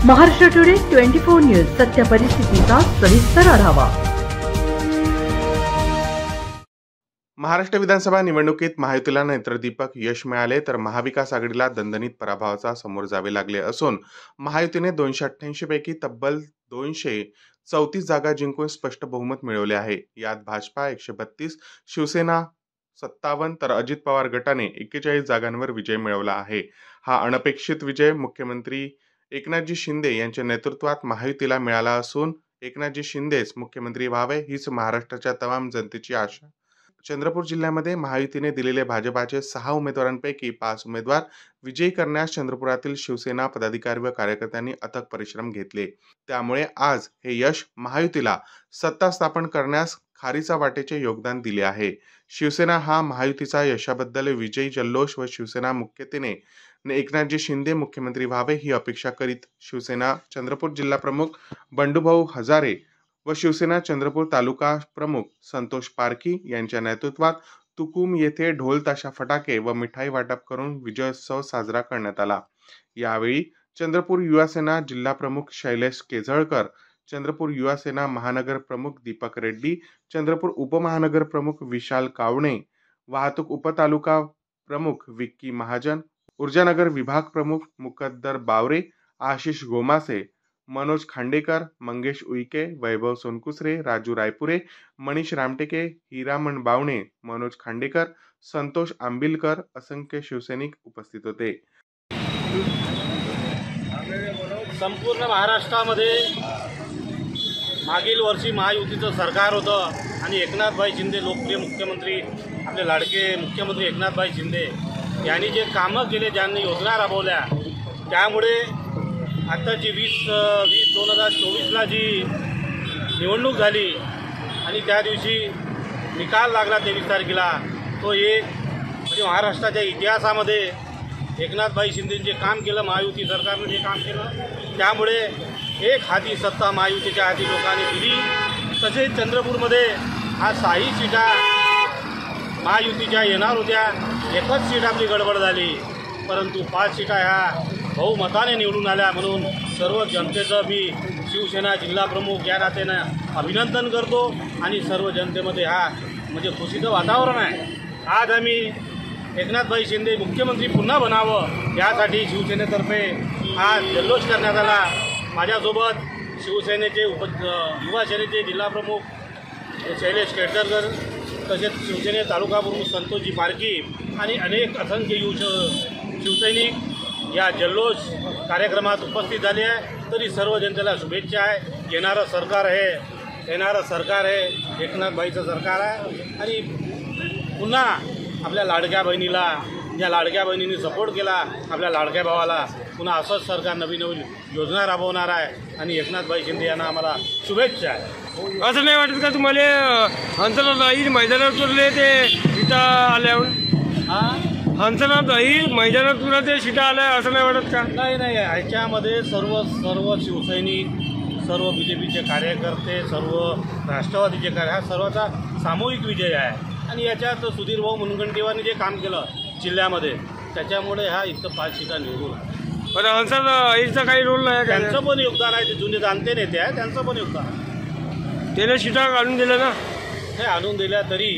Maharashtra today 24 news सत्य परिस्थितीचा सविस्तर आढावा। महाराष्ट्र विधानसभा निवडणुकीत महायुतीला नेत्रदीपक यश मिळाले तर महाविकास आघाडीला दणदणीत पराभवाचा समोर जावे लागले असून महायुतीने 288 पैकी तब्बल 234 जागा जिंकून स्पष्ट बहुमत मिळवले आहे। यात भाजपा 132, शिवसेना 57 तर अजित पवार गटाने 41 जागांवर विजय मिळवला आहे। हा अनपेक्षित विजय मुख्यमंत्री एकनाथजी शिंदे यांच्या नेतृत्वात महायुतीला मिळाला असून एकनाथजी शिंदेच मुख्यमंत्री व्हावे हीच महाराष्ट्राच्या तमाम जनतेची आशा। चंद्रपूर जिल्ह्यामध्ये महायुतीने दिलेले भाजपाचे 6 उमेदवारांपैकी 5 उमेदवार विजयी करण्यास चंद्रपुरातील शिवसेना पदाधिकारी व कार्यकर्त्यांनी अथक परिश्रम घेतले। त्यामुळे आज हे यश महायुतीला सत्ता स्थापन करण्यास खारीचा वाटेचे योगदान दिले आहे। शिवसेना हा महायुतीचा यशाबद्दल विजयी जल्लोष व शिवसेना मुख्यतेने एकनाथजी शिंदे मुख्यमंत्री व्हावे ही अपेक्षा करीत शिवसेना चंद्रपूर जिल्हा प्रमुख बंडूभाऊ हजारे व शिवसेना चंद्रपूर तालुका प्रमुख संतोष पारखी यांच्या नेतृत्वात तुकुम येथे ढोल ताशा फटाके व मिठाई वाटप करून विजयोत्सव साजरा करण्यात आला। यावेळी चंद्रपूर युवा सेना जिल्हा प्रमुख शैलेश केझळकर, चंद्रपूर युवा सेना महानगर प्रमुख दीपक रेड्डी, चंद्रपूर उपमहानगर प्रमुख विशाल कावणे, वाहतूक उपतालुका प्रमुख विक्की महाजन, ऊर्जानगर विभाग प्रमुख मुकद्दर बावरे, आशिष गोमासे, मनोज खांडेकर, मंगेश उईके, वैभव सोनकुसरे, राजू रायपुरे, मनीष रामटेके, हिरामण बावणे, मनोज खांडेकर, संतोष आंबिलकर असंख्य शिवसैनिक उपस्थित होते। संपूर्ण महाराष्ट्रामध्ये मागील वर्षी महायुतीचं सरकार होतं आणि एकनाथभाई शिंदे लोकप्रिय मुख्यमंत्री, आपले लाडके मुख्यमंत्री एकनाथभाई शिंदे यांनी जे कामं केले, ज्यांनी योजना राबवल्या, त्यामुळे आत्ताची 20/24ला जी निवडणूक झाली आणि त्या दिवशी निकाल लागला 23 तारखेला, तो एक म्हणजे महाराष्ट्राच्या इतिहासामध्ये एकनाथभाई शिंदेने जे काम केलं, महायुती सरकारनं जे काम केलं, त्यामुळे एक हाती सत्ता महायुतीच्या हाती लोकांनी दिली। तसेच चंद्रपूरमध्ये आज 6 सीटा महायुतीच्या येणार होत्या, एकच सीट आपली गडबड झाली, परंतु 5 सीटा ह्या बहुमताने निवडून आल्या। म्हणून सर्व जनतेचं मी शिवसेना जिल्हा प्रमुख या नात्यानं अभिनंदन करतो आणि सर्व जनतेमध्ये हा म्हणजे खुशीचं वातावरण आहे। आज आम्ही एकनाथभाई शिंदे मुख्यमंत्री पुन्हा बनावं यासाठी शिवसेनेतर्फे आज जल्लोष करण्यात आला। माझ्यासोबत शिवसेनेचे युवा सेनेचे जिल्हा प्रमुख शैलेश केळकर, तसेच शिवसेने तालुका प्रमुख संतोषजी पारखी आणि अनेक असंख्य शिवसैनिक या जल्लोष कार्यक्रमात उपस्थित झाले आहे। तरी सर्व जनतेला शुभेच्छा आहे। येणारं सरकार आहे एकनाथभाईचं सरकार आहे आणि पुन्हा आपल्या लाडक्या बहिणीला, ज्या लाडक्या बहिणींनी सपोर्ट केला आपल्या लाडक्या भावाला, पुन्हा असंच सरकार नवीन योजना राबवणार आहे आणि एकनाथभाई शिंदे यांना आम्हाला शुभेच्छा आहे। असं नाही वाटत का तुम्हाला हंसनाथ अहिर मैदानात उरले ते सीटा आल्यावर? हंसनाथ अहिर मैदानात उरले ते सीटा आल्या असं नाही वाटत का? नाही, ह्याच्यामध्ये सर्व शिवसैनिक, सर्व BJPचे कार्यकर्ते, सर्व राष्ट्रवादीचे हा सर्वांचा सामूहिक विजय आहे आणि याच्यात सुधीर भाऊ मुनगंटीवारने जे काम केलं जिल्ह्यामध्ये, त्याच्यामुळे हा इथं 5 सीटा निवडून आहे। पण हंसनाथ अहिरचा काही रोल नाही? त्यांचं पण योगदान आहे, ते जुने जाणते नेते आहे, त्यांचं पण योगदान आहे। त्याने सीटा आणून दिल्या ना? हे आणून दिल्या, तरी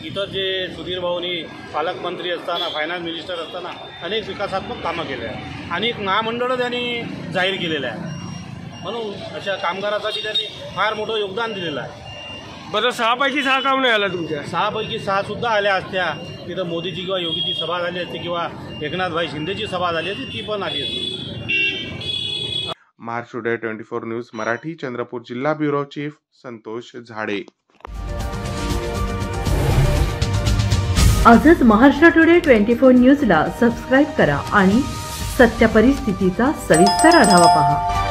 इथं जे सुधीर भाऊनी पालकमंत्री असताना, फायनान्स मिनिस्टर असताना अनेक विकासात्मक कामं केले आहे, अनेक महामंडळं त्यांनी जाहीर केलेलं आहे, म्हणून अशा कामगारासाठी त्यांनी फार मोठं योगदान दिलेलं आहे। बरं, 6 पैकी 6 काम नाही आला तुमच्या? 6 पैकी 6 सुद्धा आल्या असत्या, तिथं मोदीची किंवा योगीची सभा झाली असती किंवा एकनाथभाई शिंदेची सभा झाली असती, ती पण आली असती। महाराष्ट्र टुडे 24 न्यूज मराठी चंद्रपूर जिल्हा ब्युरो चीफ संतोष झाडे। आजच महाराष्ट्र टुडे 24 न्यूजला सबस्क्राईब करा आणि सत्य परिस्थितीचा सविस्तर आढावा पहा।